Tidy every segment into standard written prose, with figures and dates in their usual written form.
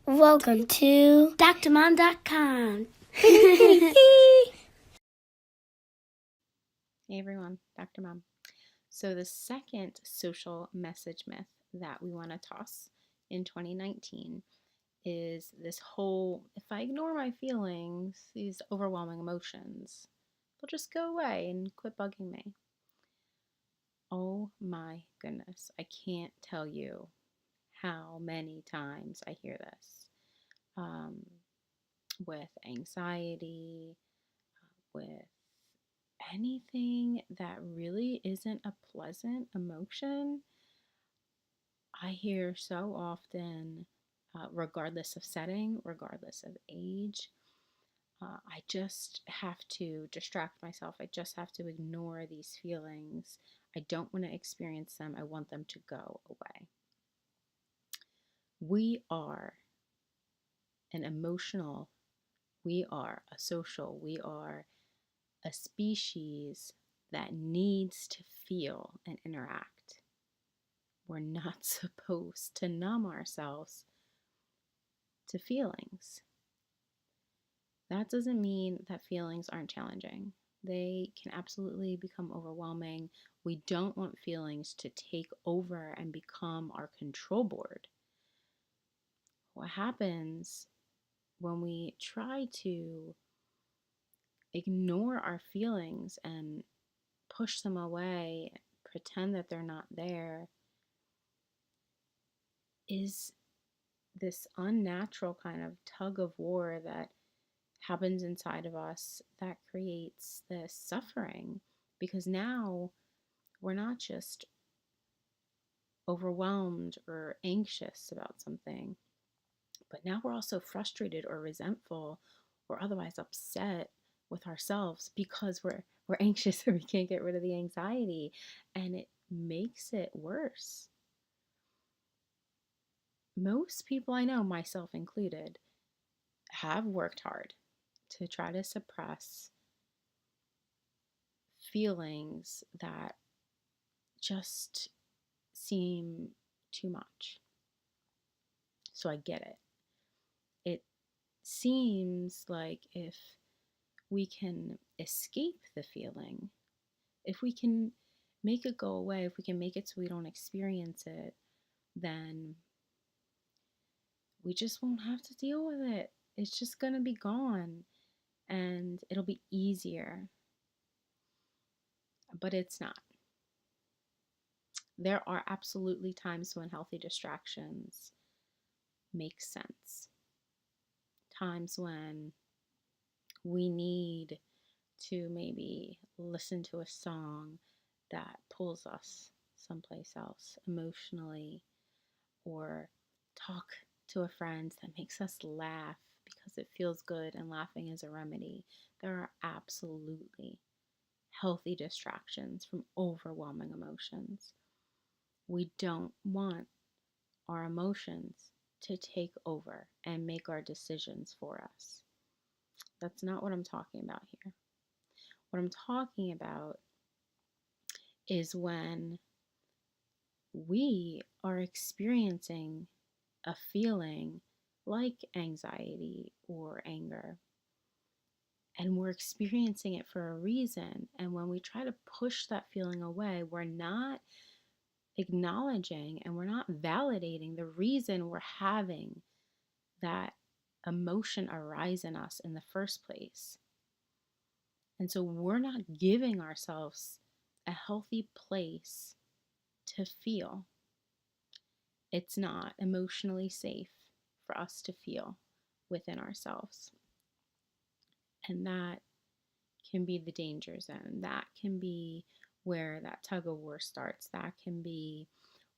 Welcome to drmom.com. Hey everyone, Dr. Mom. So the second social message myth that we want to toss in 2019 is this whole, if I ignore my feelings, these overwhelming emotions, they'll just go away and quit bugging me. Oh my goodness, I can't tell you how many times I hear this with anxiety, with anything that really isn't a pleasant emotion. I hear so often, regardless of setting, regardless of age, I just have to distract myself. I just have to ignore these feelings. I don't want to experience them. I want them to go away. We are an emotional, we are a social, we are a species that needs to feel and interact. We're not supposed to numb ourselves to feelings. That doesn't mean that feelings aren't challenging. They can absolutely become overwhelming. We don't want feelings to take over and become our control board. What happens when we try to ignore our feelings and push them away, pretend that they're not there, is this unnatural kind of tug of war that happens inside of us that creates this suffering, because now we're not just overwhelmed or anxious about something, but now we're also frustrated or resentful or otherwise upset with ourselves because we're anxious or we can't get rid of the anxiety, and it makes it worse. Most people I know, myself included, have worked hard to try to suppress feelings that just seem too much. So I get it. It seems like if we can escape the feeling, if we can make it go away, if we can make it so we don't experience it, then we just won't have to deal with it. It's just going to be gone and it'll be easier. But it's not. There are absolutely times when healthy distractions make sense. Times when we need to maybe listen to a song that pulls us someplace else emotionally, or talk to a friend that makes us laugh because it feels good and laughing is a remedy. There are absolutely healthy distractions from overwhelming emotions. We don't want our emotions to take over and make our decisions for us. That's not what I'm talking about here. What I'm talking about is when we are experiencing a feeling like anxiety or anger, and we're experiencing it for a reason. And when we try to push that feeling away, we're not acknowledging and we're not validating the reason we're having that emotion arise in us in the first place. And so we're not giving ourselves a healthy place to feel. It's not emotionally safe for us to feel within ourselves. And that can be the danger zone. That can be where that tug of war starts. That can be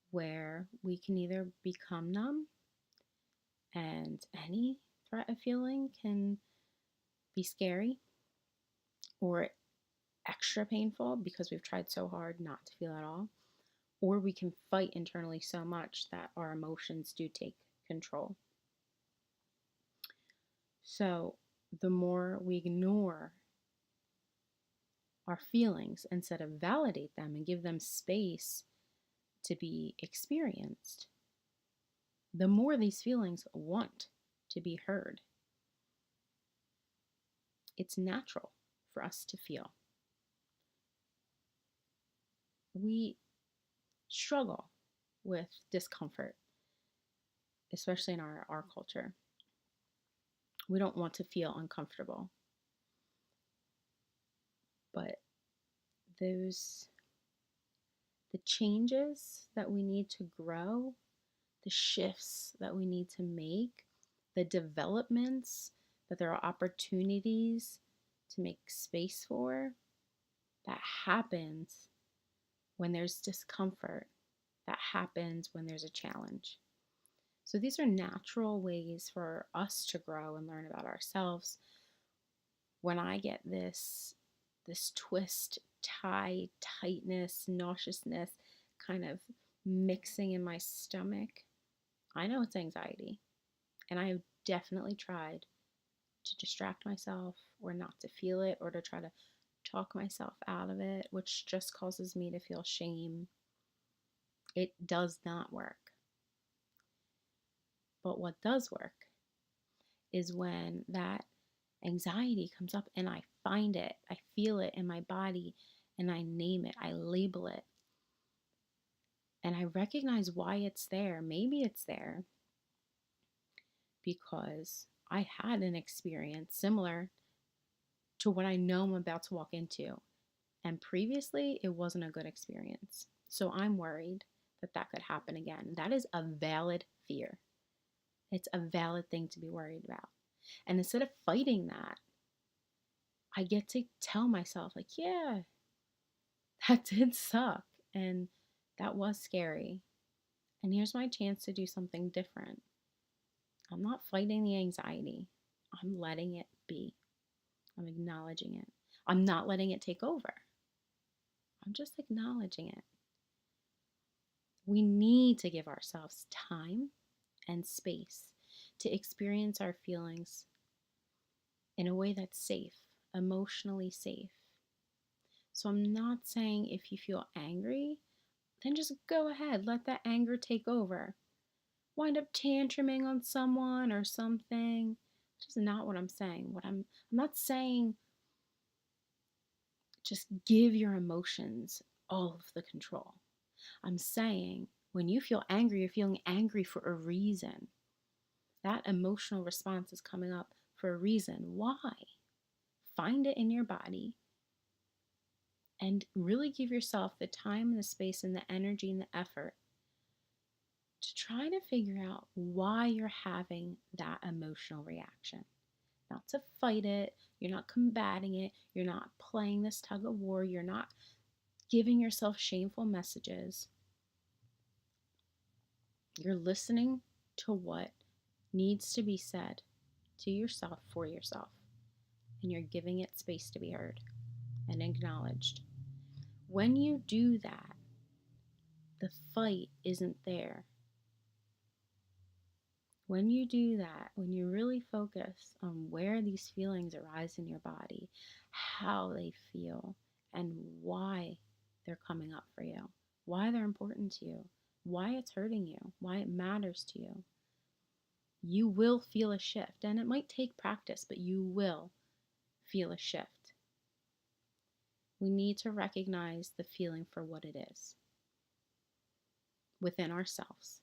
where we can either become numb, and any threat of feeling can be scary or extra painful because we've tried so hard not to feel at all, or we can fight internally so much that our emotions do take control. So the more we ignore our feelings instead of validate them and give them space to be experienced, the more these feelings want to be heard. It's natural for us to feel. We struggle with discomfort, especially in our culture. We don't want to feel uncomfortable. But those the changes that we need to grow, the shifts that we need to make, the developments that there are opportunities to make space for, that happens when there's discomfort, that happens when there's a challenge. So these are natural ways for us to grow and learn about ourselves. When I get this twist, tightness, nauseousness kind of mixing in my stomach, I know it's anxiety. And I have definitely tried to distract myself or not to feel it or to try to talk myself out of it, which just causes me to feel shame. It does not work. But what does work is when that anxiety comes up and I find it, I feel it in my body, and I name it, I label it, and I recognize why it's there. Maybe it's there because I had an experience similar to what I know I'm about to walk into. And previously, it wasn't a good experience. So I'm worried that that could happen again. That is a valid fear. It's a valid thing to be worried about. And instead of fighting that, I get to tell myself, like, yeah, that did suck. And that was scary. And here's my chance to do something different. I'm not fighting the anxiety, I'm letting it be. I'm acknowledging it. I'm not letting it take over. I'm just acknowledging it. We need to give ourselves time and space to experience our feelings in a way that's safe, emotionally safe. So I'm not saying if you feel angry, then just go ahead, let that anger take over. Wind up tantruming on someone or something. That's just not what I'm saying. I'm not saying just give your emotions all of the control. I'm saying when you feel angry, you're feeling angry for a reason. That emotional response is coming up for a reason. Why? Find it in your body and really give yourself the time and the space and the energy and the effort to try to figure out why you're having that emotional reaction. Not to fight it, you're not combating it, you're not playing this tug of war, you're not giving yourself shameful messages. You're listening to what needs to be said to yourself for yourself, and you're giving it space to be heard and acknowledged. When you do that, the fight isn't there. When you do that, when you really focus on where these feelings arise in your body, how they feel, and why they're coming up for you, why they're important to you, why it's hurting you, why it matters to you, you will feel a shift. And it might take practice, but you will feel a shift. We need to recognize the feeling for what it is within ourselves.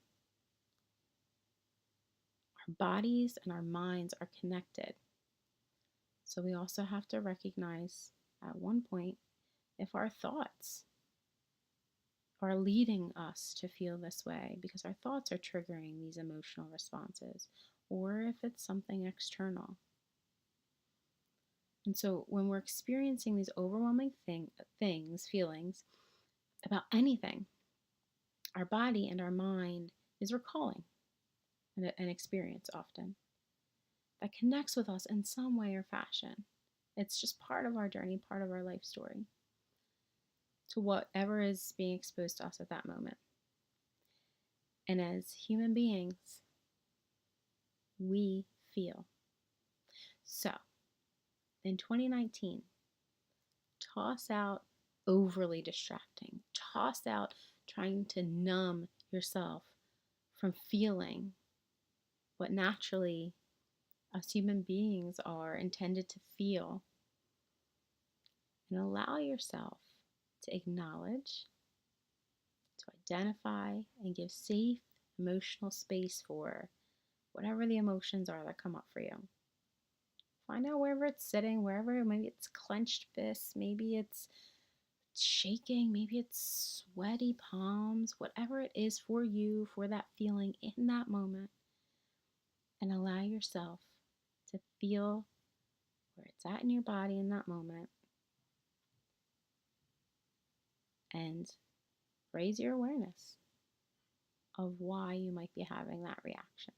Our bodies and our minds are connected. So we also have to recognize at one point if our thoughts are leading us to feel this way because our thoughts are triggering these emotional responses, or if it's something external. And so when we're experiencing these overwhelming feelings about anything, our body and our mind is recalling an experience often that connects with us in some way or fashion. It's just part of our journey, part of our life story to whatever is being exposed to us at that moment. And as human beings, we feel. So, in 2019, toss out overly distracting. Toss out trying to numb yourself from feeling what naturally Us human beings are intended to feel. And allow yourself to acknowledge, to identify, and give safe emotional space for whatever the emotions are that come up for you. Find out wherever it's sitting, wherever, maybe it's clenched fists, maybe it's shaking, maybe it's sweaty palms, whatever it is for you, for that feeling in that moment. And allow yourself to feel where it's at in your body in that moment. And raise your awareness of why you might be having that reaction.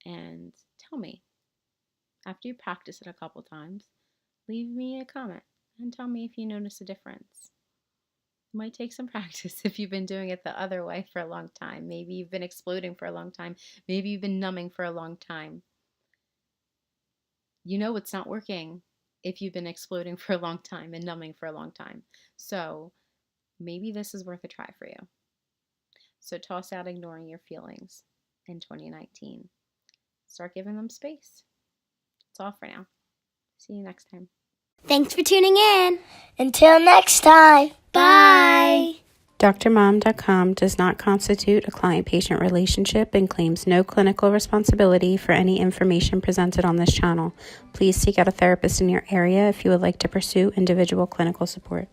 And tell me, after you practice it a couple times, leave me a comment and tell me if you notice a difference. It might take some practice if you've been doing it the other way for a long time. Maybe you've been exploding for a long time. Maybe you've been numbing for a long time. You know it's not working if you've been exploding for a long time and numbing for a long time. So maybe this is worth a try for you. So toss out ignoring your feelings in 2019. Start giving them space. That's all for now. See you next time. Thanks for tuning in. Until next time. Bye. DrMom.com does not constitute a client-patient relationship and claims no clinical responsibility for any information presented on this channel. Please seek out a therapist in your area if you would like to pursue individual clinical support.